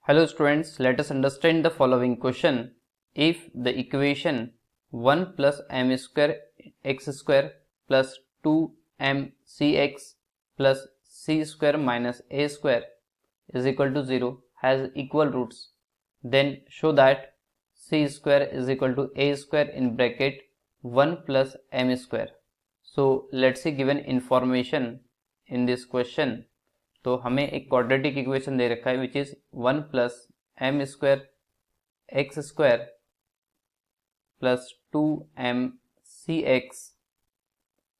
Hello students, let us understand the following question. If the equation 1 plus m square x square plus 2m cx plus c square minus a square is equal to 0 has equal roots, then show that c square is equal to a square in bracket 1 plus m square. So let's see given information in this question. तो हमें एक quadratic equation दे रखा है which is 1 plus M square x square plus 2m c x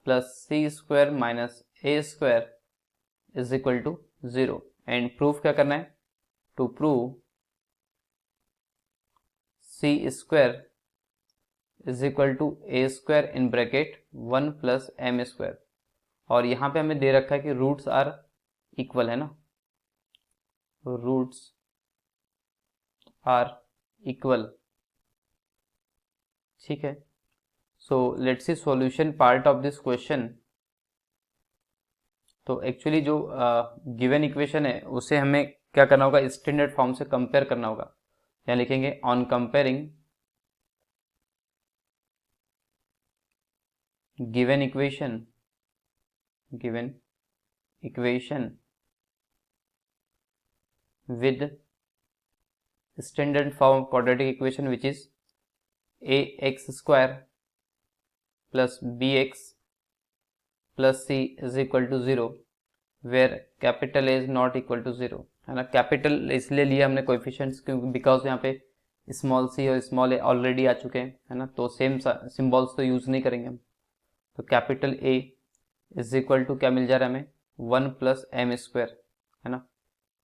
plus c square minus A square is equal to 0 and proof क्या करना है? To prove c square is equal to A square in bracket 1 plus M square, और यहाँ पे हमें दे रखा है कि रूट्स आर इक्वल है ना, रूट्स आर इक्वल, ठीक है. So let's see solution part of this question. तो एक्चुअली जो गिवन इक्वेशन है उसे हमें क्या करना होगा? स्टैंडर्ड फॉर्म से कंपेयर करना होगा. यहाँ लिखेंगे on comparing given equation with standard form of quadratic equation which is ax square plus bx plus c is equal to 0 where capital A is not equal to 0, है ना. Capital इसलिए लिया हमने कोएफिशिएंट्स क्योंकि बिकॉज यहाँ पे small C और small ए already आ चुके हैं, है ना, तो सेम सिंबल्स तो यूज नहीं करेंगे हम. तो capital A is equal to क्या मिल जा रहा है हमें? 1 प्लस एम स्क्वायर, है ना.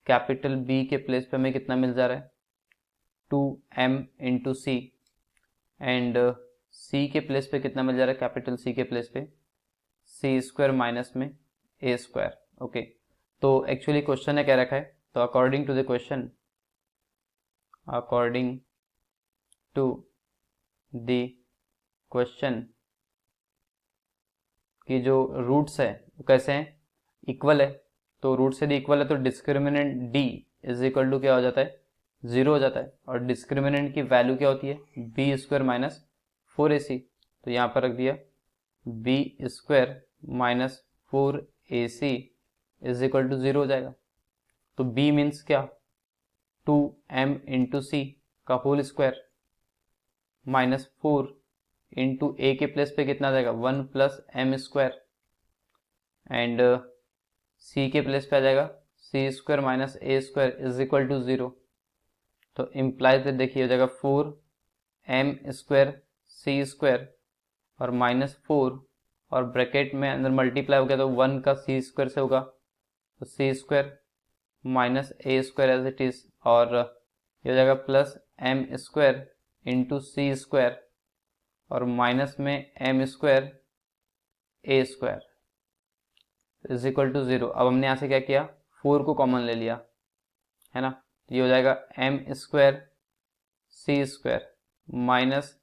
कैपिटल B के प्लेस पे हमें कितना मिल जा रहा है? 2m into c, and C के प्लेस पे कितना मिल जा रहा है? कैपिटल C के प्लेस पे सी स्क्वायर माइनस में ए स्क्वायर. ओके, तो एक्चुअली क्वेश्चन ने क्या रखा है? तो अकॉर्डिंग टू द क्वेश्चन की जो रूट्स है वो कैसे हैं? इक्वल है. तो रूट से डी इक्वल है तो discriminant d is equal to क्या हो जाता है? 0 हो जाता है. और डिस्क्रिमिनेंट की वैल्यू क्या होती है? B square minus 4ac. तो यहाँ पर रख दिया b square minus 4ac is equal to 0 हो जाएगा. तो b मीन्स क्या? 2m इंटू सी का whole square minus 4 into A के प्लेस पे कितना आ जाएगा? 1 plus M square, and C के प्लेस पे आ जाएगा C square minus A square is equal to 0. तो इम्प्लाइज दैट देखिए हो जाएगा 4m स्क्वायर सी स्क्वायर और माइनस 4 और ब्रैकेट में अंदर मल्टीप्लाई हो गया तो 1 का सी स्क्वायर से होगा तो C square minus A square as it is, और ये हो जाएगा plus M square into C square और माइनस में M square A square is equal to 0. अब हमने यहाँ से क्या किया? 4 को कॉमन ले लिया, है ना. ये हो जाएगा M square C square minus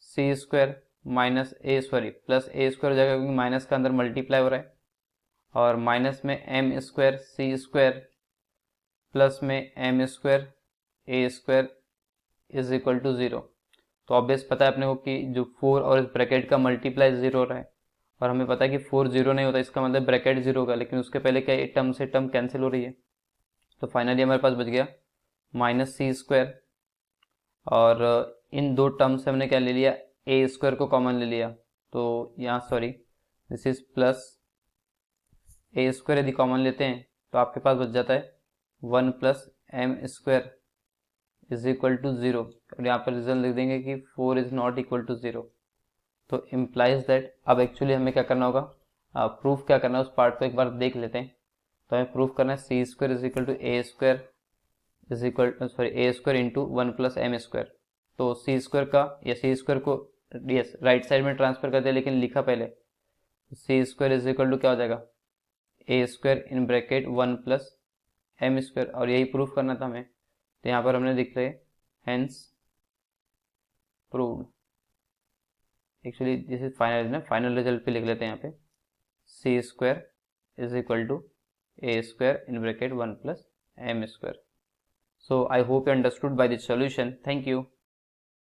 C square minus A sorry plus a square हो जाएगा क्योंकि माइनस का अंदर मल्टीप्लाई हो रहा है, और माइनस में एम स्क्वायर सी स्क्वायर प्लस में M square A square is equal to 0. तो ऑब्वियस पता है अपने को कि जो 4 और इस ब्रैकेट का मल्टीप्लाई 0 हो रहा है, और हमें पता है कि 4 0 नहीं होता, इसका मतलब ब्रैकेट 0 होगा, लेकिन उसके पहले क्या है? टर्म से टर्म कैंसिल हो रही है. तो फाइनली हमारे पास बच गया माइनस सी स्क्वायर, और इन दो टर्म से हमने क्या ले लिया? ए स्क्वायर को कॉमन ले लिया. तो यहाँ sorry this is plus a square यदि कॉमन लेते हैं तो आपके पास बच जाता है 1 plus M square is equal to 0, और यहाँ पर रिजल्ट लिख देंगे कि 4 इज नॉट इक्वल टू 0. तो इम्प्लाइज दैट अब एक्चुअली हमें क्या करना होगा? प्रूफ क्या करना है उस पार्ट को एक बार देख लेते हैं. तो हमें प्रूफ करना है C square is equal to A square is equal sorry A square into 1 plus M square. तो सी स्क्वायर का या सी स्क्वायर को यस राइट साइड में ट्रांसफर कर दिया, लेकिन लिखा पहले C square is equal to क्या हो जाएगा? A square in bracket 1 plus M square, और यही प्रूफ करना था हमें. तो यहाँ पर हमने लिख रहे hence proved. Actually this is final ना, फाइनल रिजल्ट पे लिख लेते हैं यहाँ पे C square is equal to A square in bracket 1 plus M square. So I hope you understood by this solution. Thank you.